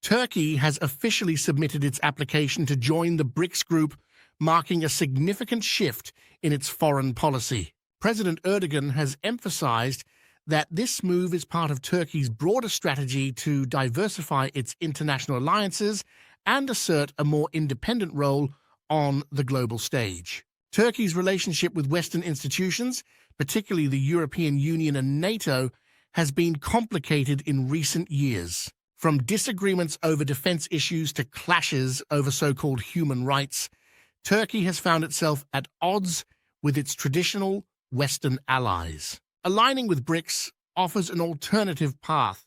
Turkey has officially submitted its application to join the BRICS group, marking a significant shift in its foreign policy. President Erdogan has emphasized that this move is part of Turkey's broader strategy to diversify its international alliances and assert a more independent role on the global stage. Turkey's relationship with Western institutions, particularly the European Union and NATO, has been complicated in recent years. From disagreements over defense issues to clashes over so-called human rights, Turkey has found itself at odds with its traditional Western allies. Aligning with BRICS offers an alternative path,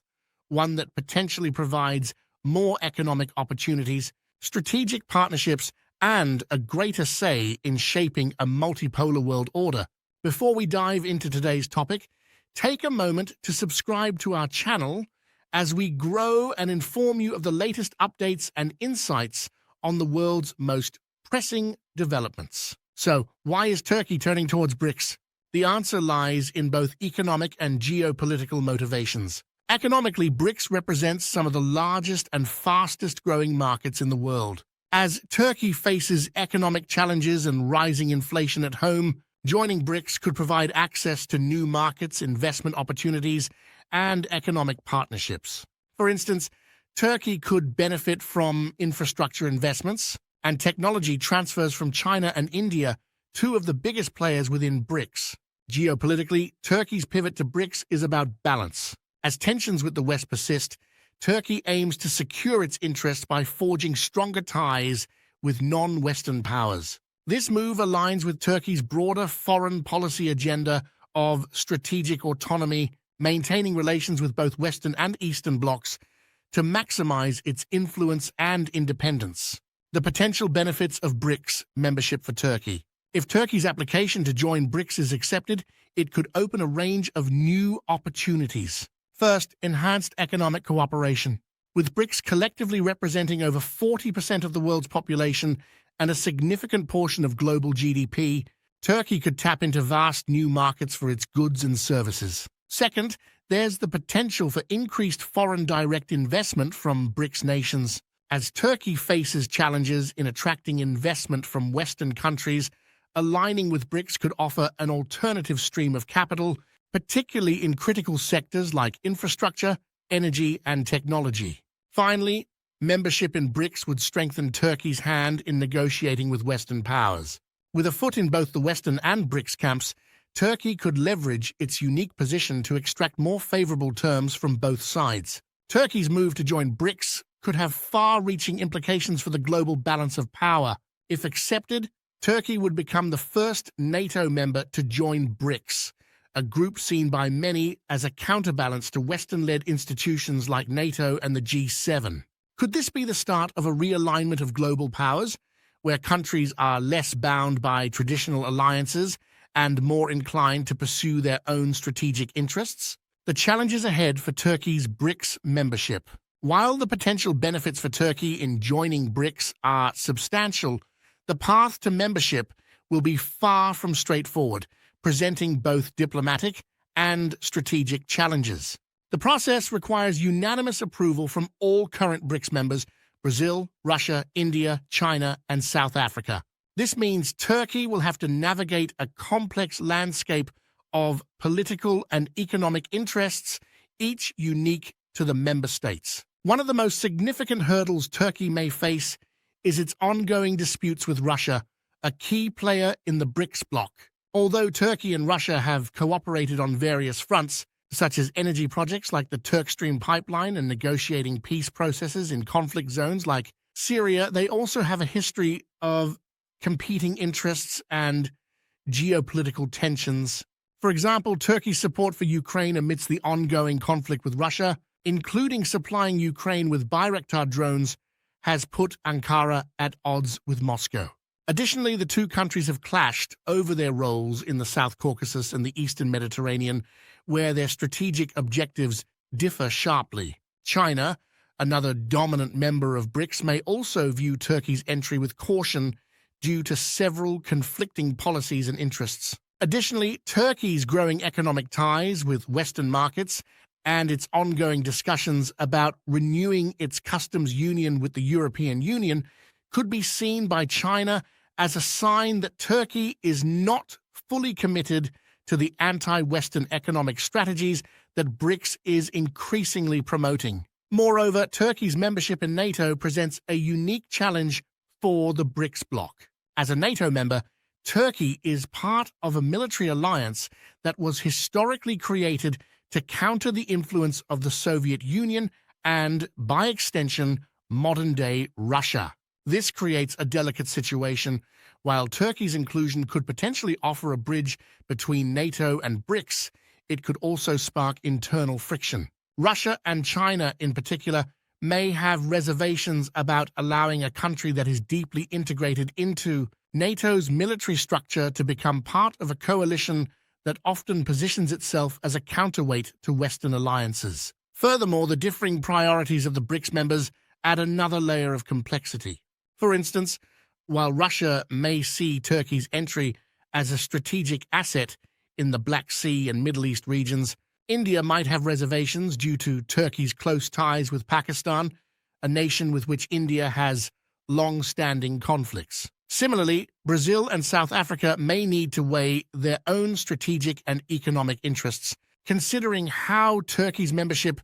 one that potentially provides more economic opportunities, strategic partnerships, and a greater say in shaping a multipolar world order. Before we dive into today's topic, take a moment to subscribe to our channel as we grow and inform you of the latest updates and insights on the world's most pressing developments. So, why is Turkey turning towards BRICS? The answer lies in both economic and geopolitical motivations. Economically, BRICS represents some of the largest and fastest-growing markets in the world. As Turkey faces economic challenges and rising inflation at home, joining BRICS could provide access to new markets, investment opportunities, and economic partnerships. For instance, Turkey could benefit from infrastructure investments and technology transfers from China and India, two of the biggest players within BRICS. Geopolitically, Turkey's pivot to BRICS is about balance. As tensions with the West persist, Turkey aims to secure its interests by forging stronger ties with non-Western powers. This move aligns with Turkey's broader foreign policy agenda of strategic autonomy, maintaining relations with both Western and Eastern blocs to maximize its influence and independence. The potential benefits of BRICS membership for Turkey. If Turkey's application to join BRICS is accepted, it could open a range of new opportunities. First, enhanced economic cooperation. With BRICS collectively representing over 40% of the world's population and a significant portion of global GDP, Turkey could tap into vast new markets for its goods and services. Second, there's the potential for increased foreign direct investment from BRICS nations. As Turkey faces challenges in attracting investment from Western countries, aligning with BRICS could offer an alternative stream of capital, particularly in critical sectors like infrastructure, energy, and technology. Finally, membership in BRICS would strengthen Turkey's hand in negotiating with Western powers. With a foot in both the Western and BRICS camps, Turkey could leverage its unique position to extract more favorable terms from both sides. Turkey's move to join BRICS could have far-reaching implications for the global balance of power. If accepted, Turkey would become the first NATO member to join BRICS, a group seen by many as a counterbalance to Western-led institutions like NATO and the G7. Could this be the start of a realignment of global powers, where countries are less bound by traditional alliances and more inclined to pursue their own strategic interests? The challenges ahead for Turkey's BRICS membership. While the potential benefits for Turkey in joining BRICS are substantial, the path to membership will be far from straightforward, presenting both diplomatic and strategic challenges. The process requires unanimous approval from all current BRICS members: Brazil, Russia, India, China, and South Africa. This means Turkey will have to navigate a complex landscape of political and economic interests, each unique to the member states. One of the most significant hurdles Turkey may face is its ongoing disputes with Russia, a key player in the BRICS bloc. Although Turkey and Russia have cooperated on various fronts, such as energy projects like the Turk Stream pipeline and negotiating peace processes in conflict zones like Syria, they also have a history of competing interests and geopolitical tensions. For example, Turkey's support for Ukraine amidst the ongoing conflict with Russia, including supplying Ukraine with Bayraktar drones, has put Ankara at odds with Moscow. Additionally, the two countries have clashed over their roles in the South Caucasus and the Eastern Mediterranean, where their strategic objectives differ sharply. China, another dominant member of BRICS, may also view Turkey's entry with caution due to several conflicting policies and interests. Additionally, Turkey's growing economic ties with Western markets and its ongoing discussions about renewing its customs union with the European Union could be seen by China as a sign that Turkey is not fully committed to the anti-Western economic strategies that BRICS is increasingly promoting. Moreover, Turkey's membership in NATO presents a unique challenge for the BRICS bloc. As a NATO member, Turkey is part of a military alliance that was historically created to counter the influence of the Soviet Union and, by extension, modern-day Russia. This creates a delicate situation. While Turkey's inclusion could potentially offer a bridge between NATO and BRICS, it could also spark internal friction. Russia and China, in particular, may have reservations about allowing a country that is deeply integrated into NATO's military structure to become part of a coalition that often positions itself as a counterweight to Western alliances. Furthermore, the differing priorities of the BRICS members add another layer of complexity. For instance, while Russia may see Turkey's entry as a strategic asset in the Black Sea and Middle East regions, India might have reservations due to Turkey's close ties with Pakistan, a nation with which India has long-standing conflicts. Similarly, Brazil and South Africa may need to weigh their own strategic and economic interests, considering how Turkey's membership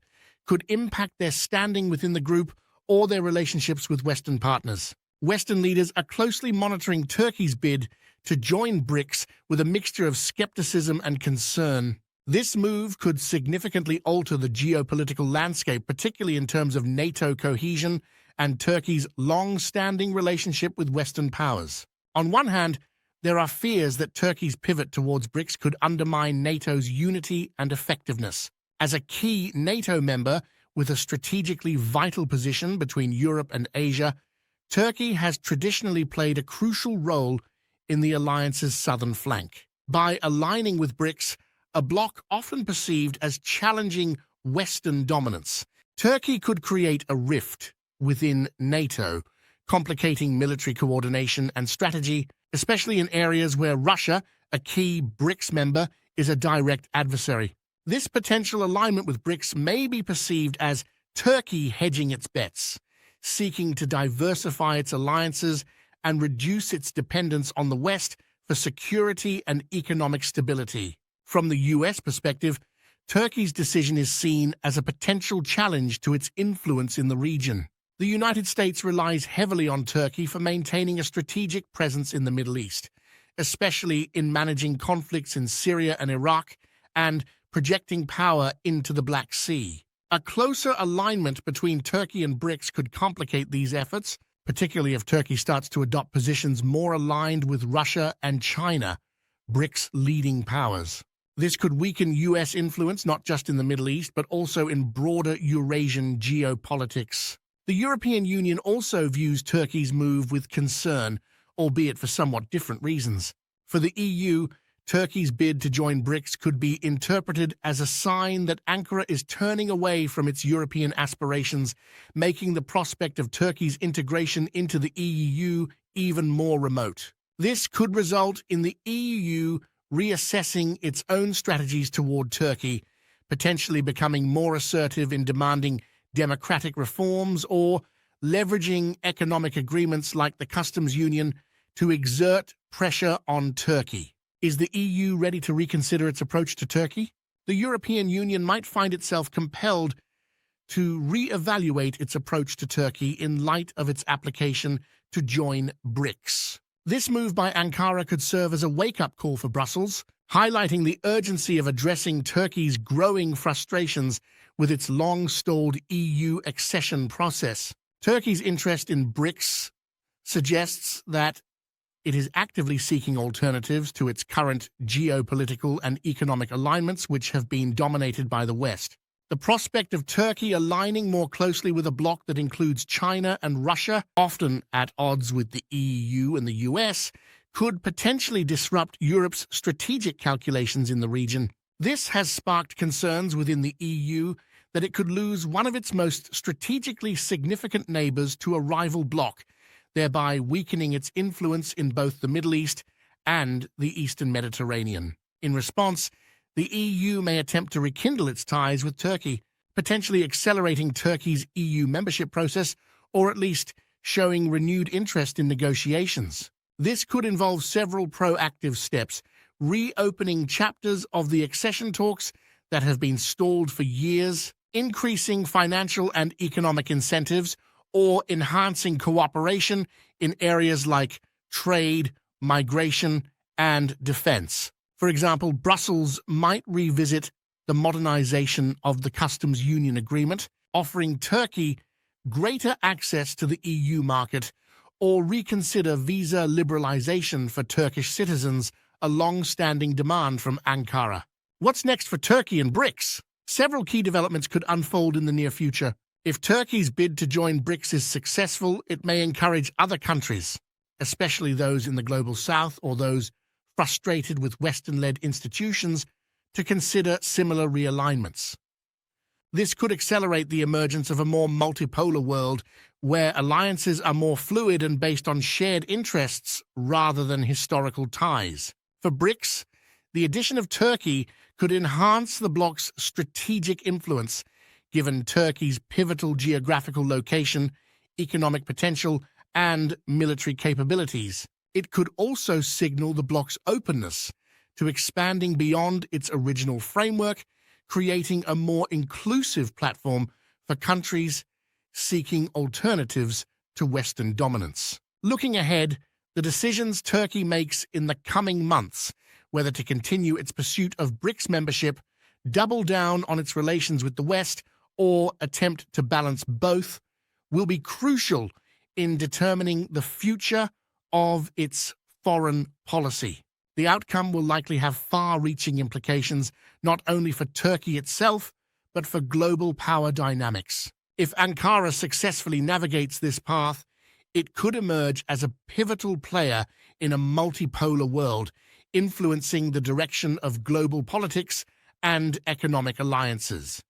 could impact their standing within the group or their relationships with Western partners. Western leaders are closely monitoring Turkey's bid to join BRICS with a mixture of skepticism and concern. This move could significantly alter the geopolitical landscape, particularly in terms of NATO cohesion and Turkey's long-standing relationship with Western powers. On one hand, there are fears that Turkey's pivot towards BRICS could undermine NATO's unity and effectiveness. As a key NATO member with a strategically vital position between Europe and Asia, Turkey has traditionally played a crucial role in the alliance's southern flank. By aligning with BRICS, a bloc often perceived as challenging Western dominance, Turkey could create a rift within NATO, complicating military coordination and strategy, especially in areas where Russia, a key BRICS member, is a direct adversary. This potential alignment with BRICS may be perceived as Turkey hedging its bets, seeking to diversify its alliances and reduce its dependence on the West for security and economic stability. From the U.S. perspective, Turkey's decision is seen as a potential challenge to its influence in the region. The United States relies heavily on Turkey for maintaining a strategic presence in the Middle East, especially in managing conflicts in Syria and Iraq and projecting power into the Black Sea. A closer alignment between Turkey and BRICS could complicate these efforts, particularly if Turkey starts to adopt positions more aligned with Russia and China, BRICS' leading powers. This could weaken U.S. influence not just in the Middle East, but also in broader Eurasian geopolitics. The European Union also views Turkey's move with concern, albeit for somewhat different reasons. For the EU, Turkey's bid to join BRICS could be interpreted as a sign that Ankara is turning away from its European aspirations, making the prospect of Turkey's integration into the EU even more remote. This could result in the EU reassessing its own strategies toward Turkey, potentially becoming more assertive in demanding democratic reforms or leveraging economic agreements like the customs union to exert pressure on Turkey. Is the EU ready to reconsider its approach to Turkey? The European Union might find itself compelled to re-evaluate its approach to Turkey in light of its application to join BRICS. This move by Ankara could serve as a wake-up call for Brussels, highlighting the urgency of addressing Turkey's growing frustrations with its long-stalled EU accession process. Turkey's interest in BRICS suggests that it is actively seeking alternatives to its current geopolitical and economic alignments, which have been dominated by the West. The prospect of Turkey aligning more closely with a bloc that includes China and Russia, often at odds with the EU and the US, could potentially disrupt Europe's strategic calculations in the region. This has sparked concerns within the EU that it could lose one of its most strategically significant neighbors to a rival bloc, thereby weakening its influence in both the Middle East and the Eastern Mediterranean. In response, The EU may attempt to rekindle its ties with Turkey, potentially accelerating Turkey's EU membership process, or at least showing renewed interest in negotiations. This could involve several proactive steps, reopening chapters of the accession talks that have been stalled for years, increasing financial and economic incentives, or enhancing cooperation in areas like trade, migration, and defense. For example, Brussels might revisit the modernization of the Customs Union Agreement, offering Turkey greater access to the EU market, or reconsider visa liberalization for Turkish citizens, a long-standing demand from Ankara. What's next for Turkey and BRICS? Several key developments could unfold in the near future. If Turkey's bid to join BRICS is successful, it may encourage other countries, especially those in the global south or those frustrated with Western-led institutions, to consider similar realignments. This could accelerate the emergence of a more multipolar world where alliances are more fluid and based on shared interests rather than historical ties. For BRICS, the addition of Turkey could enhance the bloc's strategic influence, given Turkey's pivotal geographical location, economic potential, and military capabilities. It could also signal the bloc's openness to expanding beyond its original framework, creating a more inclusive platform for countries seeking alternatives to Western dominance. Looking ahead, the decisions Turkey makes in the coming months, whether to continue its pursuit of BRICS membership, double down on its relations with the West, or attempt to balance both, will be crucial in determining the future of its foreign policy. The outcome will likely have far-reaching implications not only for Turkey itself, but for global power dynamics. If Ankara successfully navigates this path, it could emerge as a pivotal player in a multipolar world, influencing the direction of global politics and economic alliances.